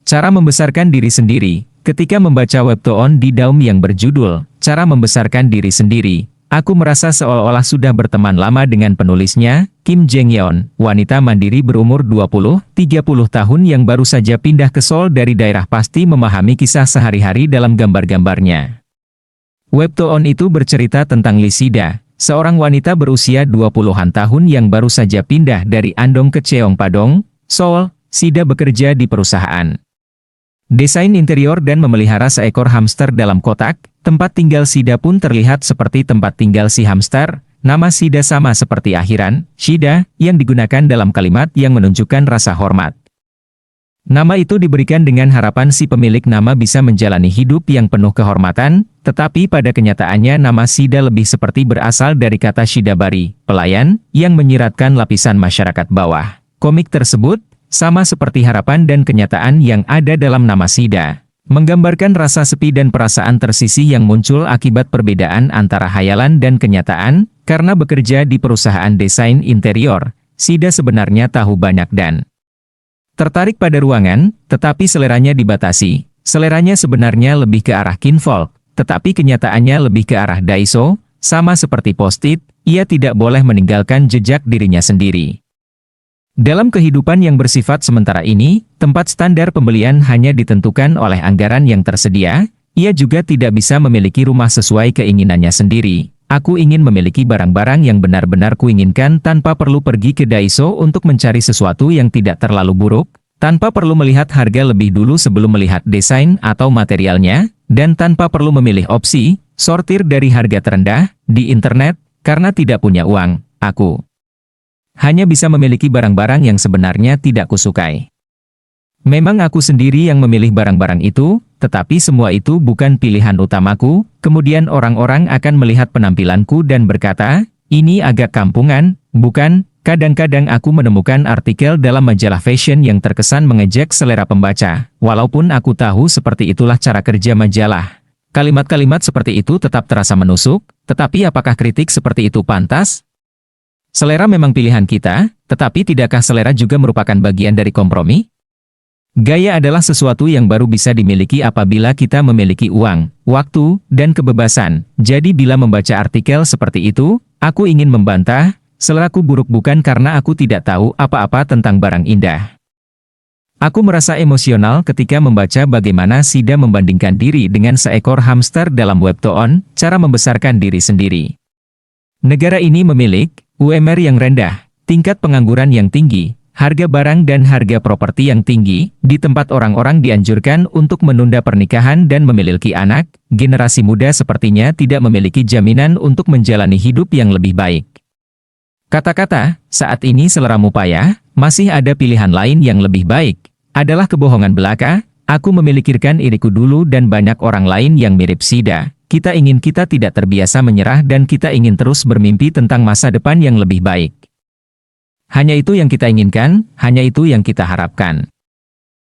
Cara membesarkan diri sendiri. Ketika membaca webtoon di Daum yang berjudul Cara Membesarkan Diri Sendiri, aku merasa seolah-olah sudah berteman lama dengan penulisnya, Kim Jeng-yeon, wanita mandiri berumur 20-30 tahun yang baru saja pindah ke Seoul dari daerah, pasti memahami kisah sehari-hari dalam gambar-gambarnya. Webtoon itu bercerita tentang Lee Sida, seorang wanita berusia 20-an tahun yang baru saja pindah dari Andong ke Cheongpadong, Seoul. Sida bekerja di perusahaan desain interior dan memelihara seekor hamster dalam kotak. Tempat tinggal Sida pun terlihat seperti tempat tinggal si hamster. Nama Sida sama seperti akhiran, Shida, yang digunakan dalam kalimat yang menunjukkan rasa hormat. Nama itu diberikan dengan harapan si pemilik nama bisa menjalani hidup yang penuh kehormatan, tetapi pada kenyataannya nama Sida lebih seperti berasal dari kata Shidabari, pelayan, yang menyiratkan lapisan masyarakat bawah. Komik tersebut sama seperti harapan dan kenyataan yang ada dalam nama Sida, menggambarkan rasa sepi dan perasaan tersisih yang muncul akibat perbedaan antara hayalan dan kenyataan. Karena bekerja di perusahaan desain interior, Sida sebenarnya tahu banyak dan tertarik pada ruangan, tetapi seleranya dibatasi. Seleranya sebenarnya lebih ke arah kinfolk, tetapi kenyataannya lebih ke arah daiso. Sama seperti post-it, ia tidak boleh meninggalkan jejak dirinya sendiri. Dalam kehidupan yang bersifat sementara ini, tempat standar pembelian hanya ditentukan oleh anggaran yang tersedia. Ia juga tidak bisa memiliki rumah sesuai keinginannya sendiri. Aku ingin memiliki barang-barang yang benar-benar kuinginkan tanpa perlu pergi ke Daiso untuk mencari sesuatu yang tidak terlalu buruk, tanpa perlu melihat harga lebih dulu sebelum melihat desain atau materialnya, dan tanpa perlu memilih opsi sortir dari harga terendah di internet. Karena tidak punya uang, aku hanya bisa memiliki barang-barang yang sebenarnya tidak kusukai. Memang aku sendiri yang memilih barang-barang itu, tetapi semua itu bukan pilihan utamaku. Kemudian orang-orang akan melihat penampilanku dan berkata, ini agak kampungan, bukan? Kadang-kadang aku menemukan artikel dalam majalah fashion yang terkesan mengejek selera pembaca. Walaupun aku tahu seperti itulah cara kerja majalah. Kalimat-kalimat seperti itu tetap terasa menusuk, tetapi apakah kritik seperti itu pantas? Selera memang pilihan kita, tetapi tidakkah selera juga merupakan bagian dari kompromi? Gaya adalah sesuatu yang baru bisa dimiliki apabila kita memiliki uang, waktu, dan kebebasan. Jadi bila membaca artikel seperti itu, aku ingin membantah, seleraku buruk bukan karena aku tidak tahu apa-apa tentang barang indah. Aku merasa emosional ketika membaca bagaimana Sida membandingkan diri dengan seekor hamster dalam webtoon, Cara Membesarkan Diri Sendiri. Negara ini memiliki UMR yang rendah, tingkat pengangguran yang tinggi, harga barang dan harga properti yang tinggi. Di tempat orang-orang dianjurkan untuk menunda pernikahan dan memiliki anak, generasi muda sepertinya tidak memiliki jaminan untuk menjalani hidup yang lebih baik. Kata-kata, saat ini seleramu payah, masih ada pilihan lain yang lebih baik, adalah kebohongan belaka. Aku memikirkan iriku dulu dan banyak orang lain yang mirip Sida. Kita tidak terbiasa menyerah dan kita ingin terus bermimpi tentang masa depan yang lebih baik. Hanya itu yang kita inginkan, hanya itu yang kita harapkan.